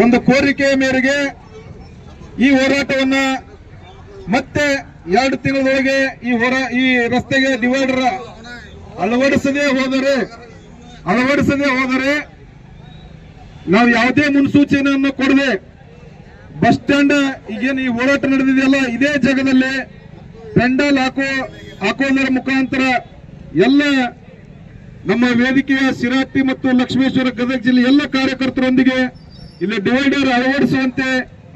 ಒಂದು ಕೋರಿಕೆಯ ಮೇರೆಗೆ ಈ ಹೋರಾಟವನ್ನ ಮತ್ತೆ 2 ತಿಂಗಳೊಳಗೆ ಈ ರಸ್ತೆಗೆ ಡಿವೈಡರ್ ಅಳವಡಿಸದೇ ಹೋದರೆ ನಾವು ಯಾವುದೇ ಮುನ್ಸೂಚನೆಯನ್ನು ಕೊಡದೆ ಬಸ್ ಸ್ಟ್ಯಾಂಡ್ ಈಗೇನು ಈ ಹೋರಾಟ ನಡೆದಿದೆಯಲ್ಲ ಇದೇ ಜಾಗದಲ್ಲಿ ಪೆಂಡಲ್ ಹಾಕೋದರ ಮುಖಾಂತರ ಎಲ್ಲ ನಮ್ಮ ವೇದಿಕೆಯ ಶಿರಾಟ್ಟಿ ಮತ್ತು ಲಕ್ಷ್ಮೇಶ್ವರ ಗದಗ ಜಿಲ್ಲೆ ಎಲ್ಲ ಕಾರ್ಯಕರ್ತರೊಂದಿಗೆ ಇಲ್ಲಿ ಡಿವೈಡರ್ ಅಳವಡಿಸುವಂತೆ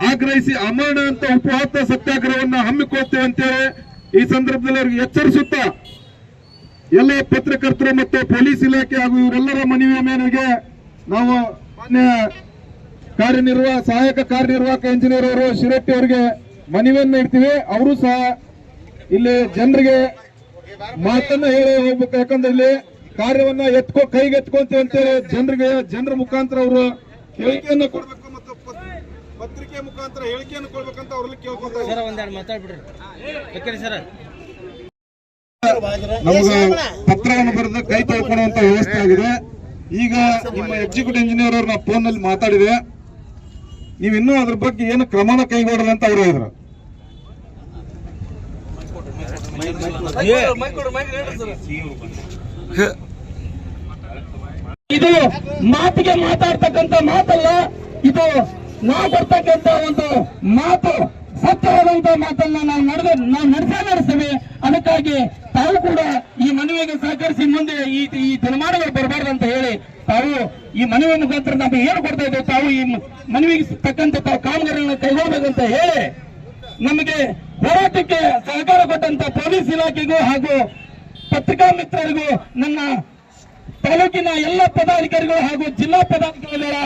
ಆಗ್ರಹಿಸಿ ಅಮರಣ ಅಂತ ಉಪವಾಸ ಸತ್ಯಾಗ್ರಹವನ್ನು ಹಮ್ಮಿಕೊಳ್ತೇವೆ ಅಂತೇಳಿ ಈ ಸಂದರ್ಭದಲ್ಲಿ ಅವರಿಗೆ ಎಚ್ಚರಿಸುತ್ತಾ ಎಲ್ಲ ಪತ್ರಕರ್ತರು ಮತ್ತು ಪೊಲೀಸ್ ಇಲಾಖೆ ಹಾಗೂ ಇವರೆಲ್ಲರ ಮನವಿಯ ಮೇರೆಗೆ ನಾವು ಮಾನ್ಯ ಸಹಾಯಕ ಕಾರ್ಯನಿರ್ವಾಹಕ ಇಂಜಿನಿಯರ್ ಅವರು ಶಿರಟ್ಟಿ ಅವರಿಗೆ ಮನವಿಯನ್ನು ಇಡ್ತೀವಿ. ಅವರು ಸಹ ಇಲ್ಲಿ ಜನರಿಗೆ ಮಾತನ್ನ ಹೇಳಿ ಹೋಗ್ಬೇಕು. ಯಾಕಂದ್ರೆ ಇಲ್ಲಿ ಕಾರ್ಯವನ್ನ ಕೈಗೆ ಎತ್ಕೊಂತೀವಿ ಅಂತೇಳಿ ಜನರ ಮುಖಾಂತರ ಅವರು ಹೇಳಿಕೆಯನ್ನು ಕೊಡ್ಬೇಕು ಮತ್ತು ಪತ್ರಿಕೆ ಮುಖಾಂತರ ಹೇಳಿಕೆಯನ್ನು ಕೊಡ್ಬೇಕಂತ ಅವ್ರಲ್ಲಿ ಕೇಳ್ಕೊಂತಾರೆ. ನಮಗೆ ಪತ್ರವನ್ನು ಬರೆದು ಕೈ ತೊಳ್ಕೊಳ್ಳುವಂತ ವ್ಯವಸ್ಥೆ ಆಗಿದೆ. ಈಗ ನಿಮ್ಮ ಎಕ್ಸಿಕ್ಯೂಟಿವ್ ಇಂಜಿನಿಯರ್ ಅವ್ರನ್ನ ಫೋನ್ ನಲ್ಲಿ ಮಾತಾಡಿದೆ, ನೀವಿನ್ನೂ ಅದ್ರ ಬಗ್ಗೆ ಏನು ಕ್ರಮನ ಕೈಗೊಳ್ಳಲ್ಲ ಅಂತ ಅವರು ಹೇಳಿದ್ರು. ಇದು ಮಾತಿಗೆ ಮಾತಾಡ್ತಕ್ಕಂಥ ಮಾತಲ್ಲ, ಇದು ನಾವು ಬರ್ತಕ್ಕಂಥ ಒಂದು ಮಾತು, ಸತ್ಯವಾದಂತಹ ಮಾತನ್ನ ನಾವು ನಡೆಸ್ತೇವೆ. ಅದಕ್ಕಾಗಿ ತಾವು ಕೂಡ ಈ ಮನವಿಗೆ ಸಹಕರಿಸಿ ಮುಂದೆ ಈ ದಿನಮಾನಗಳು ಬರಬಾರ್ದು ಅಂತ ಹೇಳಿ ತಾವು ಈ ಮನವಿ ಮುಖಾಂತರ ನಾವು ಏನು ಕೊಡ್ತಾ ಇದ್ದೇವೆ, ತಾವು ಈ ಮನವಿಗೆ ತಕ್ಕಂತ ತಾವು ಕಾಮಗಾರಿಗಳನ್ನು ಕೈಗೊಳ್ಳಬೇಕಂತ ಹೇಳಿ ನಮಗೆ ಹೋರಾಟಕ್ಕೆ ಸಹಕಾರ ಕೊಟ್ಟಂತ ಪೊಲೀಸ್ ಇಲಾಖೆಗೂ ಹಾಗೂ ಪತ್ರಿಕಾ ಮಿತ್ರರಿಗೂ, ನನ್ನ ತಾಲೂಕಿನ ಎಲ್ಲ ಪದಾಧಿಕಾರಿಗಳು ಹಾಗೂ ಜಿಲ್ಲಾ ಪದಾಧಿಕಾರಿಗಳ